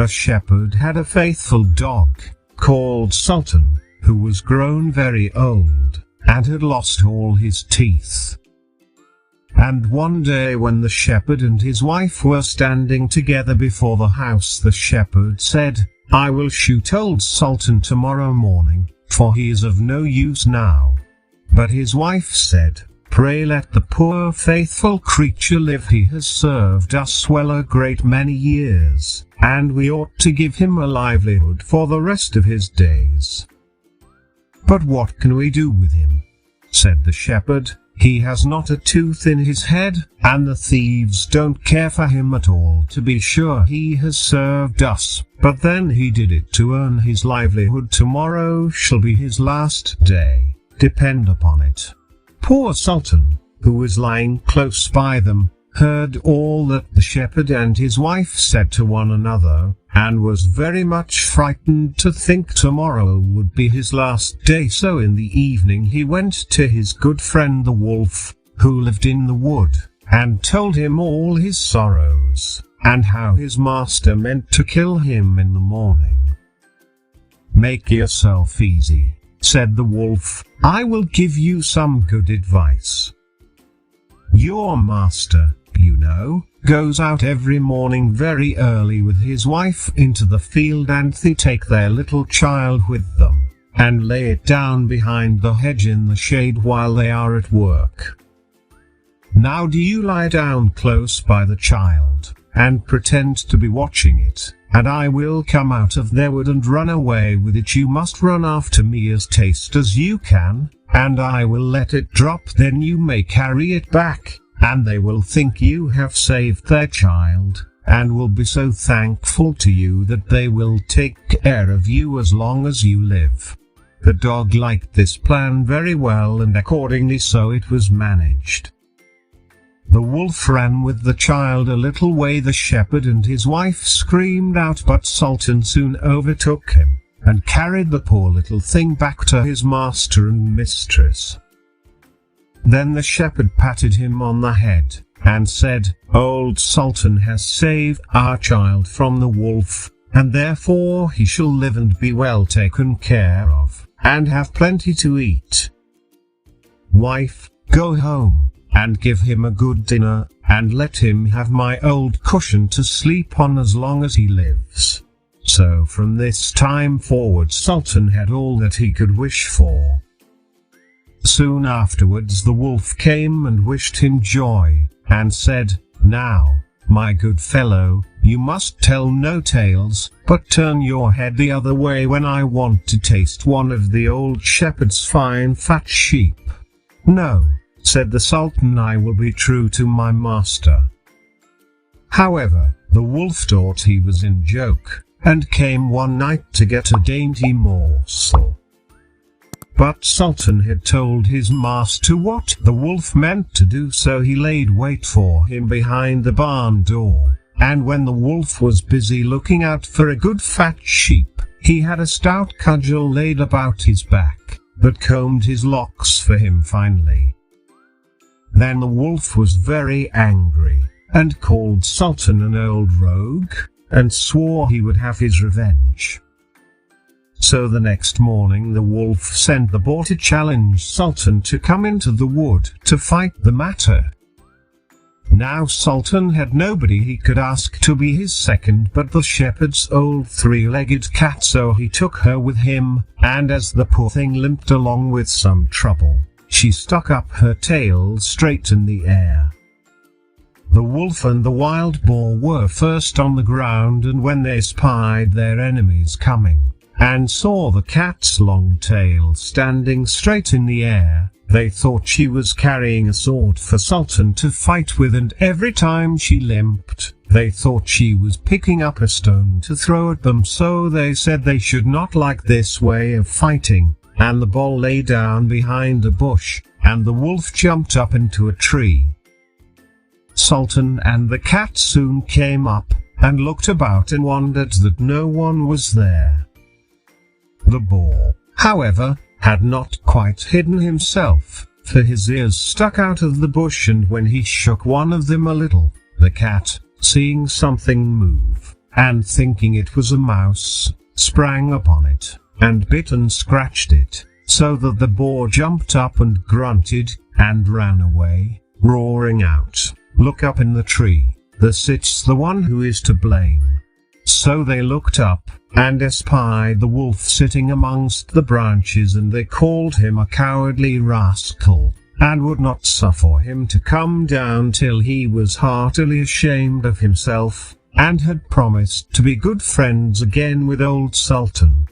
a shepherd had a faithful dog, called Sultan, who was grown very old, and had lost all his teeth. And one day when the shepherd and his wife were standing together before the house, the shepherd said, "I will shoot old Sultan tomorrow morning, for he is of no use now." But his wife said, "Pray let the poor faithful creature live. He has served us well a great many years, and we ought to give him a livelihood for the rest of his days." "But what can we do with him?" said the shepherd. "He has not a tooth in his head, and the thieves don't care for him at all. To be sure he has served us, but then he did it to earn his livelihood. Tomorrow shall be his last day, depend upon it." Poor Sultan, who was lying close by them, heard all that the shepherd and his wife said to one another, and was very much frightened to think tomorrow would be his last day. So in the evening he went to his good friend the wolf, who lived in the wood, and told him all his sorrows, and how his master meant to kill him in the morning. "Make yourself easy," said the wolf. "I will give you some good advice. Your master, you know, goes out every morning very early with his wife into the field, and they take their little child with them, and lay it down behind the hedge in the shade while they are at work. Now do you lie down close by the child, and pretend to be watching it, and I will come out of their wood and run away with it. You must run after me as fast as you can, and I will let it drop. Then you may carry it back, and they will think you have saved their child, and will be so thankful to you that they will take care of you as long as you live." The dog liked this plan very well, and accordingly so it was managed. The wolf ran with the child a little way. The shepherd and his wife screamed out, but Sultan soon overtook him, and carried the poor little thing back to his master and mistress. Then the shepherd patted him on the head, and said, "Old Sultan has saved our child from the wolf, and therefore he shall live and be well taken care of, and have plenty to eat. Wife, go home, and give him a good dinner, and let him have my old cushion to sleep on as long as he lives." So from this time forward Sultan had all that he could wish for. Soon afterwards the wolf came and wished him joy, and said, "Now, my good fellow, you must tell no tales, but turn your head the other way when I want to taste one of the old shepherd's fine fat sheep." "No," said the Sultan, "I will be true to my master." However, the wolf thought he was in joke, and came one night to get a dainty morsel. But Sultan had told his master what the wolf meant to do, so he laid wait for him behind the barn door, and when the wolf was busy looking out for a good fat sheep, he had a stout cudgel laid about his back, that combed his locks for him finely. Then the wolf was very angry, and called Sultan an old rogue, and swore he would have his revenge. So the next morning the wolf sent the boar to challenge Sultan to come into the wood to fight the matter. Now Sultan had nobody he could ask to be his second but the shepherd's old three-legged cat, so he took her with him, and as the poor thing limped along with some trouble, she stuck up her tail straight in the air. The wolf and the wild boar were first on the ground, and when they spied their enemies coming, and saw the cat's long tail standing straight in the air, they thought she was carrying a sword for Sultan to fight with, and every time she limped, they thought she was picking up a stone to throw at them, so they said they should not like this way of fighting, and the boar lay down behind a bush, and the wolf jumped up into a tree. Sultan and the cat soon came up, and looked about and wondered that no one was there. The boar, however, had not quite hidden himself, for his ears stuck out of the bush, and when he shook one of them a little, the cat, seeing something move, and thinking it was a mouse, sprang upon it, and bit and scratched it, so that the boar jumped up and grunted, and ran away, roaring out, "Look up in the tree, there sits the one who is to blame." So they looked up, and espied the wolf sitting amongst the branches, and they called him a cowardly rascal, and would not suffer him to come down till he was heartily ashamed of himself, and had promised to be good friends again with old Sultan.